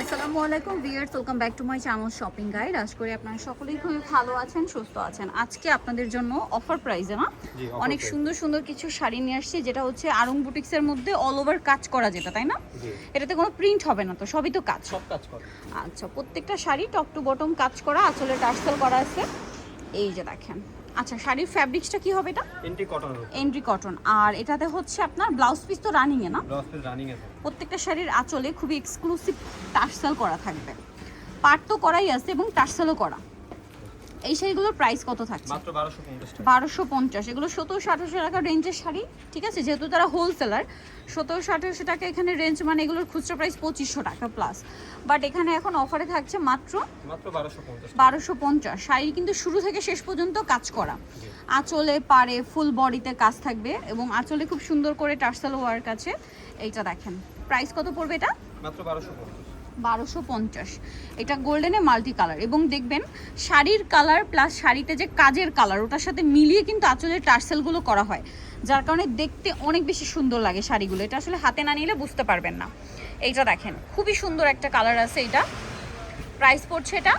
আসসালামু আলাইকুম viewers, welcome back to my channel shopping guide. আশা করি আপনারা সকলেই খুবই ভালো আছেন, সুস্থ আছেন। আজকে আপনাদের জন্য অফার প্রাইসে অনেক সুন্দর সুন্দর কিছু শাড়ি নিয়ে আসছি, যেটা হচ্ছে আরং বুটিক্সের মধ্যে অল ওভার কাজ করা, যেটা তাই না? এটাতে কোনো প্রিন্ট হবে না তো, সবই তো কাজ, সব কাজ করা। আচ্ছা, প্রত্যেকটা শাড়ি টপ টু বটম কাজ করা, আসলে টার্সেল করা আছে। এই যে দেখেন। আচ্ছা, শাড়ির ফ্যাব্রিক্সটা কি হবে? এটা এন্ড্রি কটন। আর এটাতে হচ্ছে আপনার ব্লাউজ পিস তো রানিং এ না? ব্লাউজ পিস রানিং আছে। প্রত্যেকটা শাড়ির আঁচলে খুবই এক্সক্লুসিভ টার্সেল করা থাকবে, পাট তো করাই আছে এবং টার্সেলও করা। এই শাড়িগুলোর প্রাইস কত থাকছে? মাত্র 1250 টাকা। 1250। এগুলো 1700-1800 টাকা রেঞ্জের শাড়ি, ঠিক আছে? যেহেতু তারা হোলসেলার, 1700-1800 টাকা এখানে রেঞ্জ, মানে এগুলোর খুচরা প্রাইস 2500 টাকা প্লাস। বাট এখানে এখন অফারে থাকছে মাত্র 1250। শাড়ি কিন্তু শুরু থেকে শেষ পর্যন্ত কাজ করা, আঁচলে পারে ফুল বডিতে কাজ থাকবে এবং আঁচলে খুব সুন্দর করে টার্সেল ওয়ার্ক আছে। এইটা দেখেন, প্রাইস কত পড়বে এটা? মাত্র 1250। 1250। এটা গোল্ডেনে মাল্টি কালার, এবং দেখবেন শাড়ির কালার প্লাস শাড়িতে যে কাজের কালার, ওটার সাথে মিলিয়ে কিন্তু আঁচলের টার্সেলগুলো করা হয়, যার কারণে দেখতে অনেক বেশি সুন্দর লাগে শাড়িগুলো। এটা আসলে হাতে না নিলে বুঝতে পারবেন না। এইটা দেখেন, খুবই সুন্দর একটা কালার আছে। এটা প্রাইস পড়ছে এটা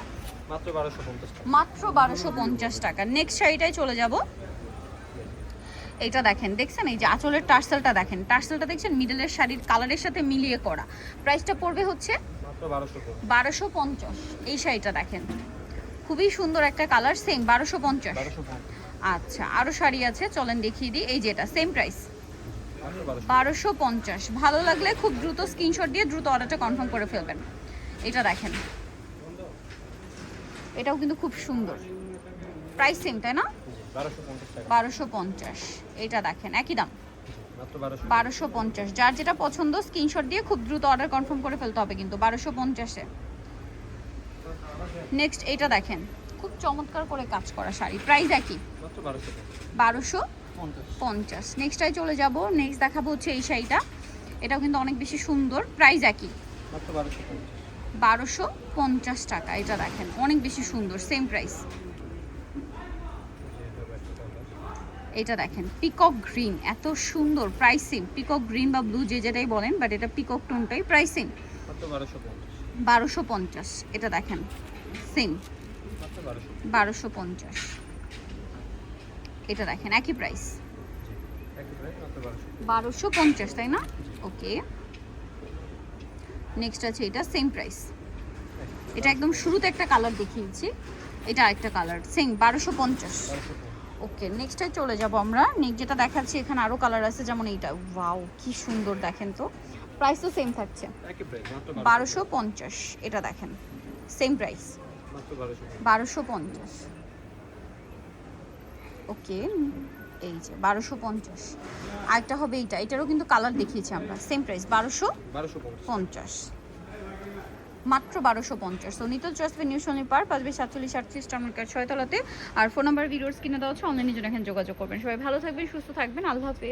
মাত্র 1250 টাকা। মাত্র 1250 টাকা। নেক্সট শাড়িটাই চলে যাব। এটা দেখেন, দেখছেন এই যে আঁচলের টার্সেলটা দেখেন, টার্সেলটা দেখছেন মিডলের শাড়ির কালারের সাথে মিলিয়ে করা। প্রাইসটা পড়বে হচ্ছে মাত্র 1250। 1250। এই শাড়িটা দেখেন, খুবই সুন্দর একটা কালার, সেম 1250। 1250। আচ্ছা, আরো শাড়ি আছে, চলেন দেখিয়ে দিই। এই যে এটা সেম প্রাইস মাত্র 1250। ভালো লাগলে খুব দ্রুত স্ক্রিনশট দিয়ে দ্রুত অর্ডারটা কনফার্ম করে ফেলবেন। এটা দেখেন, এটাও কিন্তু খুব সুন্দর, প্রাইস সেম তাই না? 1250 টাকা। 1250। এটা দেখেন একই দাম, মাত্র 1250। যার যেটা পছন্দ স্ক্রিনশট দিয়ে খুব দ্রুত অর্ডার কনফার্ম করে ফেলতে হবে কিন্তু 1250-এ। নেক্সট এটা দেখেন, খুব চমৎকার করে কাজ করা শাড়ি, প্রাইস একই, মাত্র 1250। 1250। নেক্সটটাই চলে যাব। নেক্সট দেখাবো হচ্ছে এই শাড়িটা, এটাও কিন্তু অনেক বেশি সুন্দর, প্রাইস একই, মাত্র 1250। 1250 টাকা। এটা দেখেন অনেক বেশি সুন্দর, সেম প্রাইস। এটা দেখেন পিকক গ্রিন, এত সুন্দর, প্রাইস সেম। পিকক গ্রিন বা ব্লু যে যেটাই বলেন, বাট এটা পিকক টোনটাই, প্রাইস সেম, মাত্র 1250। 1250। এটা দেখেন সেম, মাত্র 1250। এটা দেখেন একই প্রাইস, একই প্রাইস, মাত্র 1250, তাই না? ওকে। নেক্সট আছে এটা, সেম প্রাইস। এটা একদম শুরুতে একটা কালার দেখিয়েছি, এটা আরেকটা কালার, সেম 1250। ওকে, নেক্সটে চলে যাব আমরা। নেক্সট যেটা দেখাচ্ছি, এখানে আরো কালার আছে, যেমন এইটা, ওয়াও কি সুন্দর দেখেন তো। প্রাইস তো সেম থাকছে, একই প্রাইস, মাত্র 1250। এটা দেখেন সেম প্রাইস, মাত্র 1250। 1250। ওকে, এই যে 1250। আরেকটা হবে এইটা, এটারও কিন্তু কালার দেখিয়েছি আমরা, সেম প্রাইস 1250। মাত্র 1250। সো নিতল চয়েস নিউ শনি পার 547 টার্মিনাল 6 তলাতে। আর ফোন নাম্বার ভিডিওস কিনে দেওয়া হচ্ছে, অনলাইনে জন্য এখানে যোগাযোগ করবেন। সবাই ভালো থাকবেন, সুস্থ থাকবেন, আল্লাহ হাফেজ।